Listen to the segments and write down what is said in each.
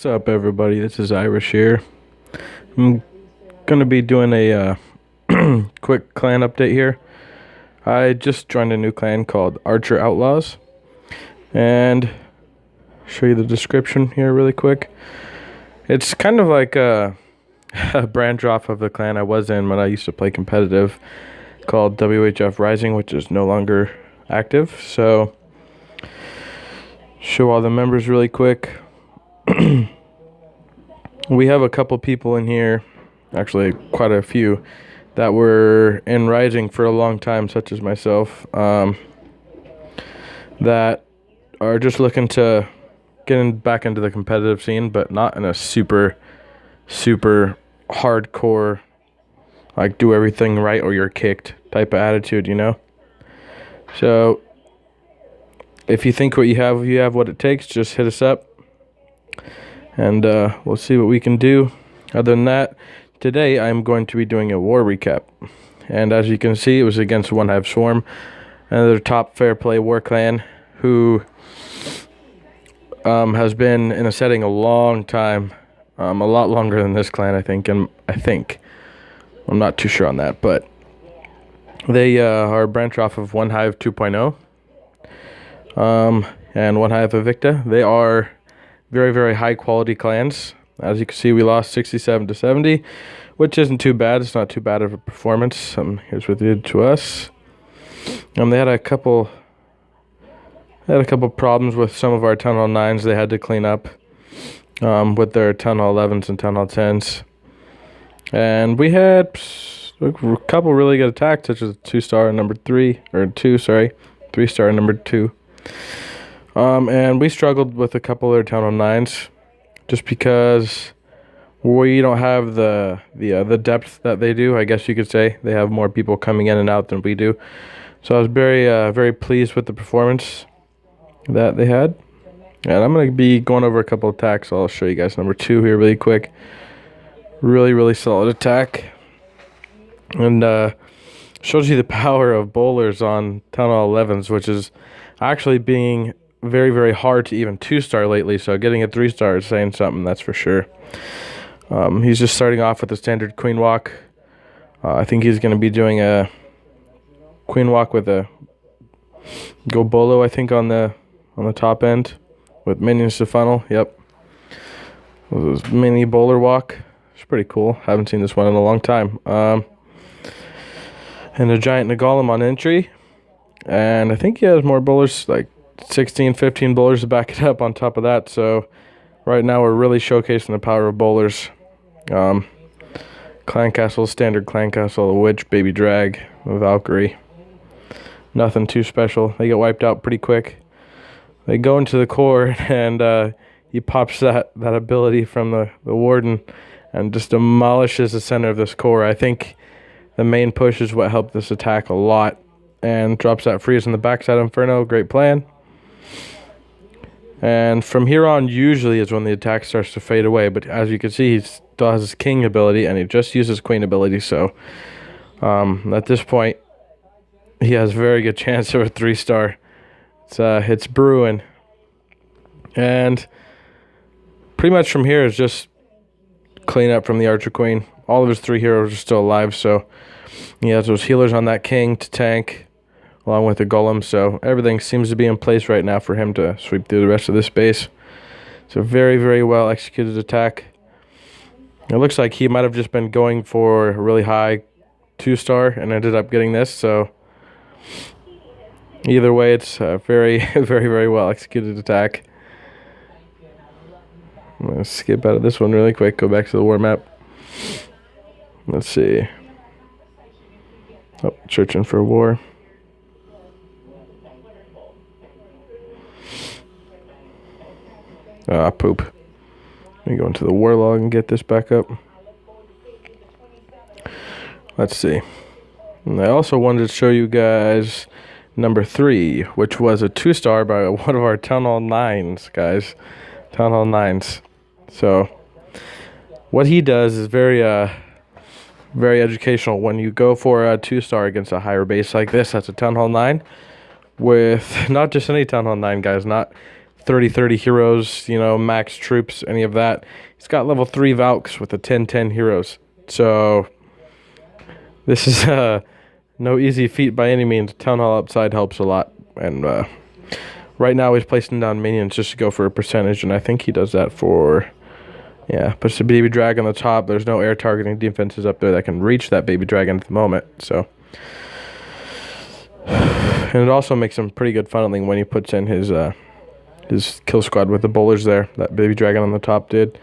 up, everybody? This is Irish here. I'm going to be doing a quick clan update here. I just joined a new clan called Archer Outlaws, and show you the description here really quick. It's kind of like a branch off of the clan I was in when I used to play competitive, called WHF Rising, which is no longer active. So, show all the members really quick. We have a couple people in here, actually quite a few, that were in Rising for a long time, such as myself, that are just looking to get back into the competitive scene, but not in a super hardcore, like do everything right or you're kicked type of attitude, you know? So, if you think you have what it takes, just hit us up. And we'll see what we can do. Other than that, today I'm going to be doing a war recap. And as you can see, it was against OneHive Swarm, another top fair play war clan who has been in a setting a long time, a lot longer than this clan, I think. And I'm not too sure on that, but they are a branch off of OneHive 2.0 and OneHive Evicta. They are very, very high quality clans. As you can see, we lost 67-70, which isn't too bad. It's not too bad of a performance. Here's what they did to us. They had a couple problems with some of our Town Hall 9s they had to clean up with their Town Hall 11s and Town Hall 10s. And we had a couple really good attacks, such as 3-star and number 2. And we struggled with a couple of their Town Hall 9s just because we don't have the depth that they do, I guess you could say. They have more people coming in and out than we do. So I was very pleased with the performance that they had. And I'm going to be going over a couple of attacks. I'll show you guys number 2 here really quick. Really solid attack. And shows you the power of bowlers on Town Hall 11s, which is actually being very hard to even 2-star lately, so getting a 3-star is saying something, that's for sure. He's just starting off with a standard queen walk. I think he's going to be doing a queen walk with a go bolo, I think, on the top end with minions to funnel. Yep, this is mini bowler walk. It's pretty cool. Haven't seen this one in a long time. And a giant Golem on entry, and I think he has more bowlers, like 16, 15 bowlers to back it up on top of that. So right now we're really showcasing the power of bowlers. Clan Castle, standard Clan Castle, a Witch, Baby Drag, a Valkyrie. Nothing too special. They get wiped out pretty quick. They go into the core, and he pops that ability from the Warden and just demolishes the center of this core. I think the main push is what helped this attack a lot, and drops that freeze in the backside Inferno. Great plan. And from here on, usually is when the attack starts to fade away. But as you can see, he still has his King ability, and he just uses Queen ability. So at this point, he has a very good chance of a 3-star. It's brewing. And pretty much from here is just clean up from the Archer Queen. All of his 3 heroes are still alive, so he has those healers on that King to tank, along with the Golem, so everything seems to be in place right now for him to sweep through the rest of this base. It's a very well executed attack. It looks like he might have just been going for a really high 2-star and ended up getting this, so either way, it's a very well executed attack. I'm going to skip out of this one really quick, go back to the war map. Let's see. Oh, searching for war. Poop. Let me go into the war log and get this back up. Let's see. And I also wanted to show you guys number 3, which was a 2-star by one of our Town Hall 9s, guys. Town Hall 9s. So, what he does is very educational. When you go for a 2-star against a higher base like this, that's a Town Hall 9, with not just any Town Hall 9, guys, not 30 heroes, max troops, any of that. He's got level 3 Valks with a 10 heroes. So this is no easy feat by any means. Town Hall upside helps a lot. And right now he's placing down minions just to go for a percentage, and I think he does that for... Yeah, puts the baby dragon on the top. There's no air targeting defenses up there that can reach that baby dragon at the moment. So, and it also makes him pretty good funneling when he puts in his kill squad with the bowlers there. That baby dragon on the top did.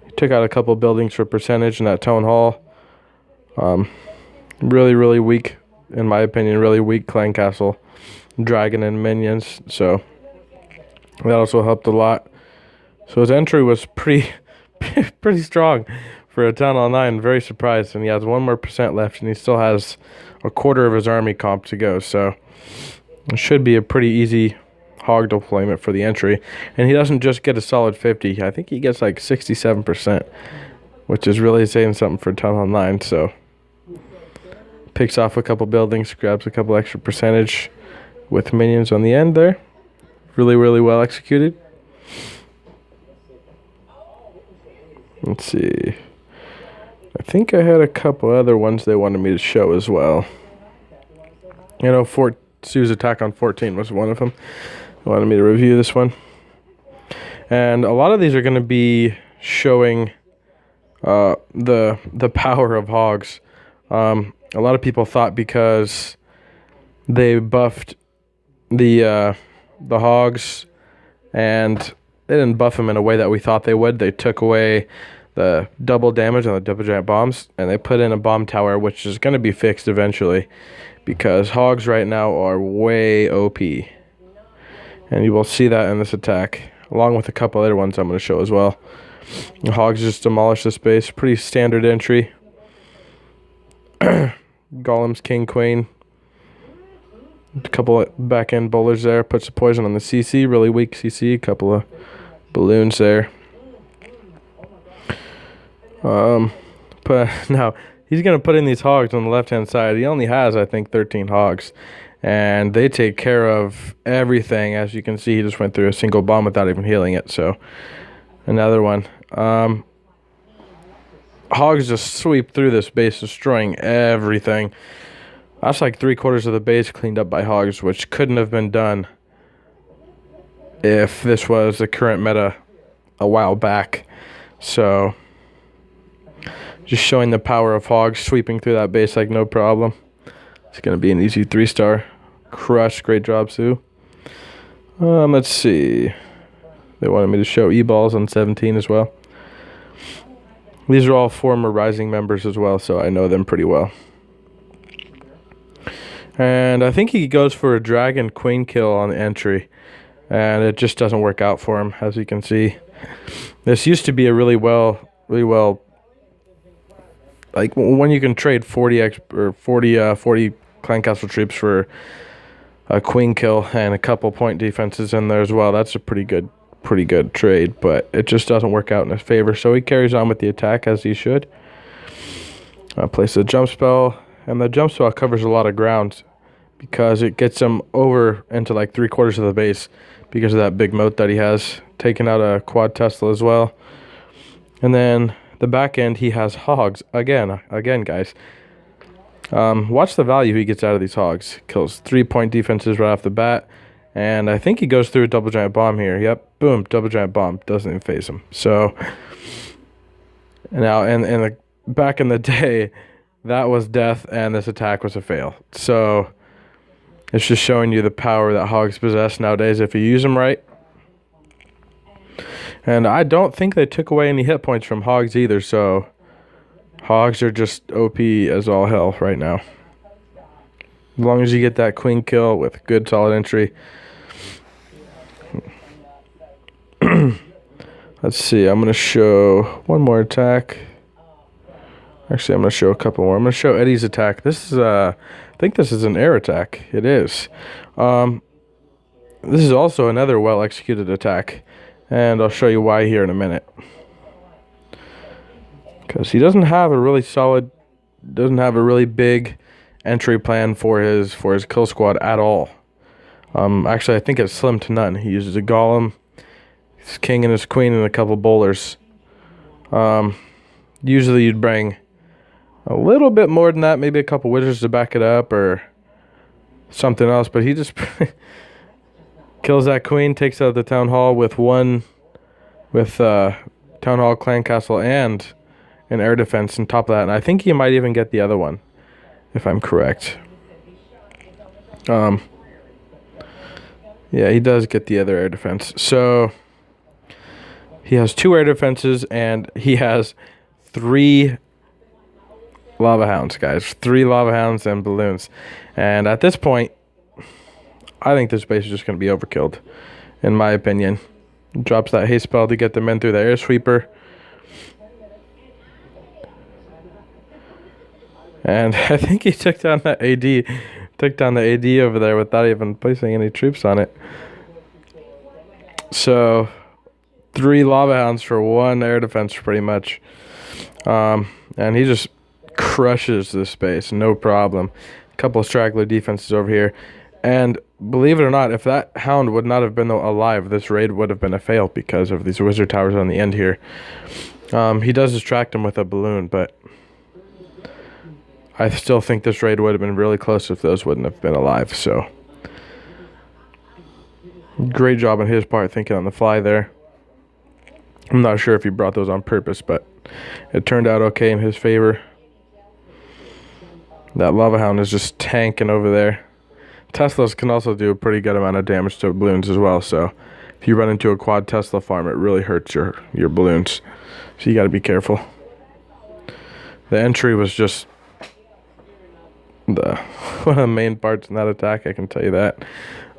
He took out a couple buildings for percentage in that town hall. Really, really weak, in my opinion. Really weak clan castle, dragon and minions. So that also helped a lot. So his entry was pretty strong for a town hall 9. Very surprised, and he has 1 more % left, and he still has a quarter of his army comp to go. So it should be a pretty easy hog deployment for the entry. And he doesn't just get a solid 50. I think he gets like 67%, which is really saying something for town hall 9. So picks off a couple buildings, grabs a couple extra percentage with minions on the end there. Really, really well executed. Let's see. I think I had a couple other ones they wanted me to show as well. Fort Sioux's attack on 14 was one of them. They wanted me to review this one. And a lot of these are going to be showing the power of hogs. A lot of people thought because they buffed the hogs, and they didn't buff them in a way that we thought they would. They took away the double damage on the double giant bombs, and they put in a bomb tower, which is going to be fixed eventually, because hogs right now are way OP. And you will see that in this attack, along with a couple other ones I'm going to show as well. The hogs just demolish this base. Pretty standard entry. Golems, king, queen. A couple of back-end bowlers there. Puts the poison on the CC. Really weak CC. A couple of balloons there. But now he's going to put in these hogs on the left-hand side. He only has, I think, 13 hogs. And they take care of everything. As you can see, he just went through a single bomb without even healing it. So, another one. Hogs just sweep through this base, destroying everything. That's like 3/4 of the base cleaned up by hogs, which couldn't have been done if this was the current meta a while back. So, just showing the power of hogs sweeping through that base like no problem. It's going to be an easy 3-star. Crush. Great job, Sue. Let's see. They wanted me to show E-balls on 17 as well. These are all former Rising members as well, so I know them pretty well. And I think he goes for a dragon queen kill on the entry, and it just doesn't work out for him, as you can see. This used to be a really well, like when you can trade 40 clan castle troops for a queen kill and a couple point defenses in there as well. That's a pretty good trade, but it just doesn't work out in his favor. So he carries on with the attack as he should. Places a jump spell, and the jump spell covers a lot of ground because it gets him over into like 3/4 of the base because of that big moat that he has. Taking out a quad Tesla as well. And then the back end, he has hogs again, guys. Watch the value he gets out of these hogs. Kills 3-point defenses right off the bat. And I think he goes through a double giant bomb here. Yep, boom, double giant bomb. Doesn't even phase him. So, now, back in the day, that was death, and this attack was a fail. So, it's just showing you the power that hogs possess nowadays if you use them right. And I don't think they took away any hit points from hogs either, so hogs are just OP as all hell right now. As long as you get that queen kill with good solid entry. Let's see, I'm going to show one more attack. Actually, I'm going to show a couple more. I'm going to show Eddie's attack. This is, I think this is an air attack. It is. This is also another well-executed attack. And I'll show you why here in a minute. Because he doesn't have a really big entry plan for his kill squad at all. Actually, I think it's slim to none. He uses a golem, his king and his queen and a couple bowlers. Usually you'd bring a little bit more than that, maybe a couple wizards to back it up or something else, but he just kills that queen, takes out the town hall with town hall, clan castle, and an air defense on top of that. And I think he might even get the other one, if I'm correct. Yeah, he does get the other air defense. So he has 2 air defenses, and he has 3 lava hounds, guys. 3 lava hounds and balloons. And at this point, I think this base is just going to be overkilled, in my opinion. Drops that haste spell to get the men through the air sweeper. And I think he took down that AD. Took down the AD over there without even placing any troops on it. So 3 lava hounds for 1 air defense, pretty much. And he just crushes this base, no problem. A couple of straggler defenses over here. And believe it or not, if that hound would not have been alive, this raid would have been a fail because of these wizard towers on the end here. He does distract him with a balloon, but I still think this raid would have been really close if those wouldn't have been alive. So great job on his part thinking on the fly there. I'm not sure if he brought those on purpose, but it turned out okay in his favor. That lava hound is just tanking over there. Teslas can also do a pretty good amount of damage to balloons as well, so if you run into a quad Tesla farm, it really hurts your balloons. So you got to be careful. The entry was just one of the main parts in that attack, I can tell you that.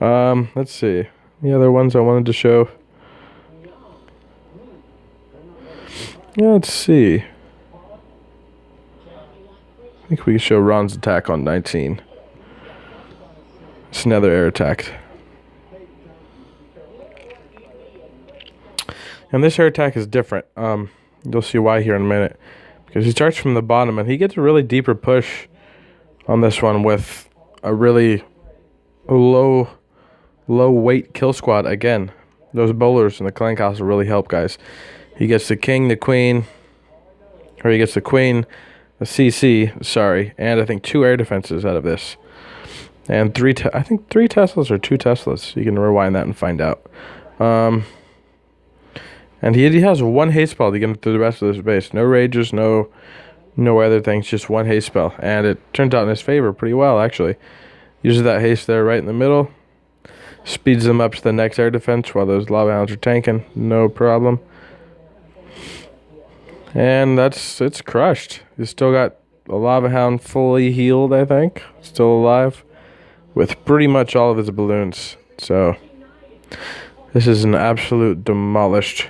Let's see. The other ones I wanted to show. Yeah, let's see. I think we can show Ron's attack on 19. It's another air attack. And this air attack is different. You'll see why here in a minute. Because he starts from the bottom and he gets a really deeper push on this one with a really low weight kill squad. Again, those bowlers in the clan castle really help, guys. He gets the king, the queen, or he gets the queen, the CC, sorry, and I think 2 air defenses out of this. And I think 3 Teslas or 2 Teslas. You can rewind that and find out. And he has 1 haste spell to get him through the rest of this base. No rages, no other things, just 1 haste spell. And it turns out in his favor pretty well, actually. Uses that haste there right in the middle. Speeds them up to the next air defense while those lava hounds are tanking. No problem. And it's crushed. He's still got a lava hound fully healed, I think. Still alive. With pretty much all of his balloons. So this is an absolute demolished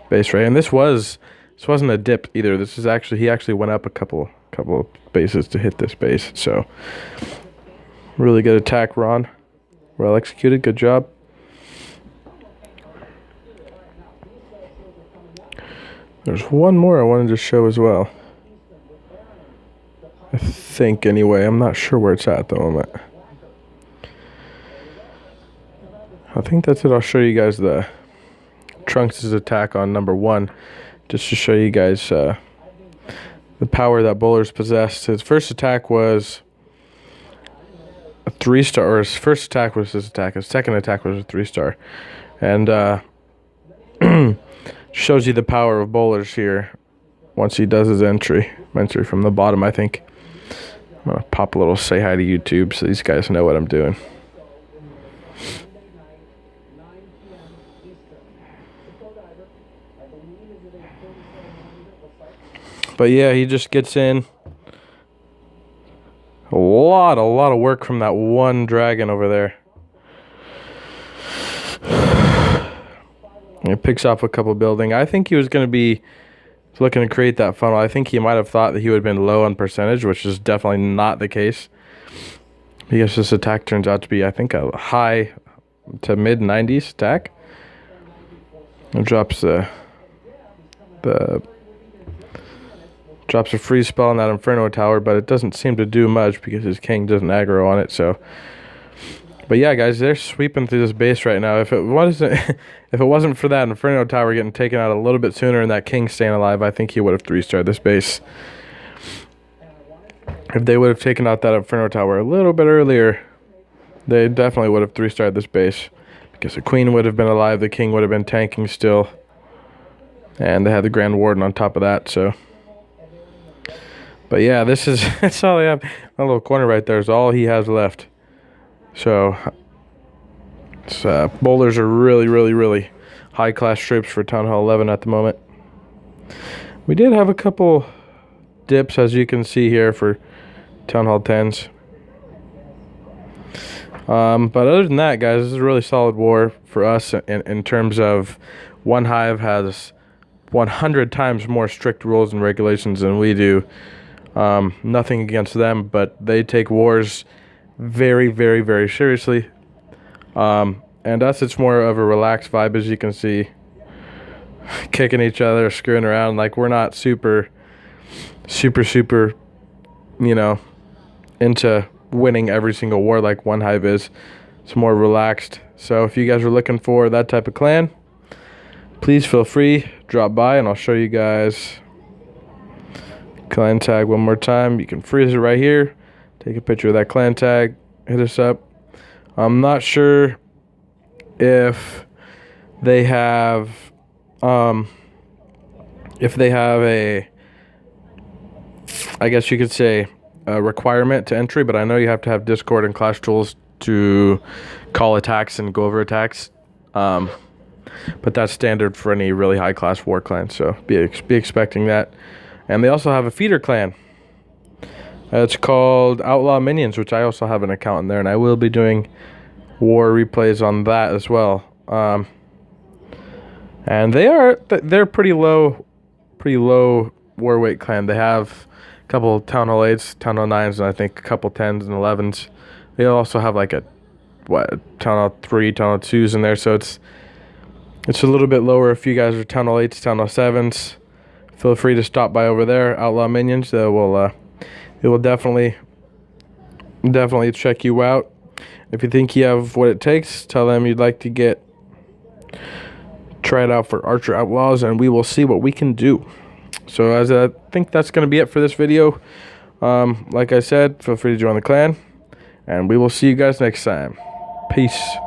base raid. And this wasn't a dip either. This is actually, he actually went up a couple of bases to hit this base. So really good attack, Ron. Well executed. Good job. There's one more I wanted to show as well. I think anyway. I'm not sure where it's at the moment. I think that's it. I'll show you guys the Trunks' attack on number 1. Just to show you guys the power that bowlers possessed. His first attack was a 3-star, or his first attack was his attack. His second attack was a 3-star. And shows you the power of bowlers here once he does his entry from the bottom, I think. I'm going to pop a little say hi to YouTube so these guys know what I'm doing. But yeah, he just gets in. A lot of work from that one dragon over there. He picks off a couple building. I think he was going to be looking to create that funnel. I think he might have thought that he would have been low on percentage, which is definitely not the case. Because this attack turns out to be, I think, a high to mid 90s attack. It drops drops a freeze spell on that Inferno Tower, but it doesn't seem to do much because his king doesn't aggro on it, so But yeah, guys, they're sweeping through this base right now. If it wasn't, if it wasn't for that Inferno Tower getting taken out a little bit sooner and that King staying alive, I think he would have 3-starred this base. If they would have taken out that Inferno Tower a little bit earlier, they definitely would have 3-starred this base. Because the Queen would have been alive, the King would have been tanking still. And they had the Grand Warden on top of that, so. But yeah, that's all they have. That little corner right there is all he has left. So, bowlers are really, really, really high-class troops for Town Hall 11 at the moment. We did have a couple dips, as you can see here, for Town Hall 10s. But other than that, guys, this is a really solid war for us in terms of OneHive has 100 times more strict rules and regulations than we do. Nothing against them, but they take wars very, very, very seriously. And us, it's more of a relaxed vibe, as you can see. Kicking each other, screwing around. Like, we're not super, you know, into winning every single war like OneHive is. It's more relaxed. So if you guys are looking for that type of clan, please feel free, drop by, and I'll show you guys clan tag one more time. You can freeze it right here. Take a picture of that clan tag. Hit us up. I'm not sure if they have a, I guess you could say, a requirement to entry, but I know you have to have Discord and Clash tools to call attacks and go over attacks. But that's standard for any really high class war clan, so be expecting that. And they also have a feeder clan. It's called Outlaw Minions, which I also have an account in there, and I will be doing war replays on that as well. And they're pretty low war weight clan. They have a couple Town Hall 8s, Town Hall 9s, and I think a couple 10s and 11s. They also have like a Town Hall 3, Town Hall 2s in there, so it's a little bit lower. If you guys are Town Hall 8s, Town Hall 7s, feel free to stop by over there, Outlaw Minions. It will definitely check you out. If you think you have what it takes, tell them you'd like to try it out for Archer Outlaws, and we will see what we can do. So as I think that's going to be it for this video. Like I said, feel free to join the clan, and we will see you guys next time. Peace.